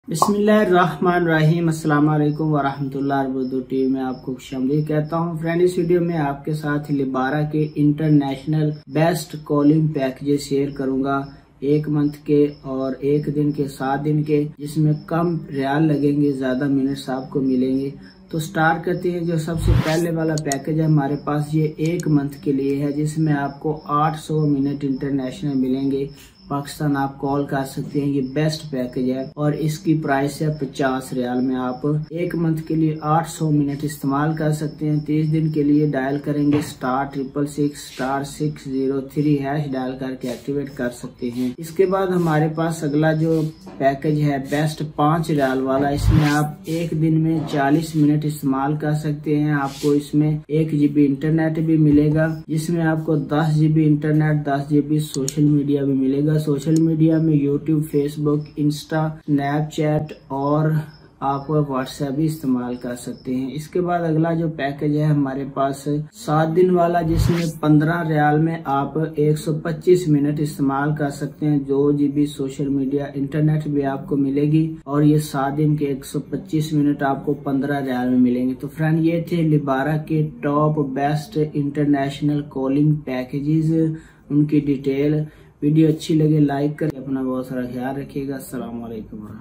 बिस्मिल्लाहिर्रहमानिर्रहीम अस्सलाम वालेकुम वरहमतुल्लाहि वबरकातुहू में आपको खुशामदीद कहता हूँ। फ्रेंड, इस वीडियो में आपके साथ लिबारा के international best calling packages share करूंगा। 1 मंथ के और 1 दिन के 7 दिन के, जिसमें कम रियाल लगेंगे, ज्यादा मिनट्स आपको मिलेंगे। तो स्टार्ट करते हैं। जो सबसे पहले वाला पैकेज है हमारे पास, ये 1 मंथ के लिए है, जिसमें आपको 800 मिनट इंटरनेशनल मिलेंगे। पाकिस्तान आप कॉल कर सकते हैं। ये बेस्ट पैकेज है और इसकी प्राइस है 50 रियाल में। आप 1 मंथ के लिए 800 मिनट इस्तेमाल कर सकते हैं। 30 दिन के लिए डायल करेंगे *666*603# डायल करके एक्टिवेट कर सकते हैं। इसके बाद हमारे पास अगला जो पैकेज है बेस्ट 5 रियाल वाला, इसमें आप 1 दिन में 40 मिनट इस्तेमाल कर सकते हैं। आपको इसमें 1 GB इंटरनेट भी मिलेगा, जिसमें आपको 10 GB internet, 10 GB social media भी मिलेगा। सोशल मीडिया में यूट्यूब, फेसबुक, इंस्टा, स्नैपचैट और आप व्हाट्सएप भी इस्तेमाल कर सकते हैं। इसके बाद अगला जो पैकेज है हमारे पास 7 दिन वाला, जिसमें 15 रियाल में आप 125 मिनट इस्तेमाल कर सकते हैं। 2 GB सोशल मीडिया, इंटरनेट भी आपको मिलेगी और ये 7 दिन के 125 मिनट आपको 15 रियाल में मिलेंगे। तो फ्रेंड, ये थे लिबारा के top best international calling packages, उनकी डिटेल। वीडियो अच्छी लगे लाइक करें, अपना बहुत सारा ख्याल रखिएगा। अस्सलाम वालेकुम।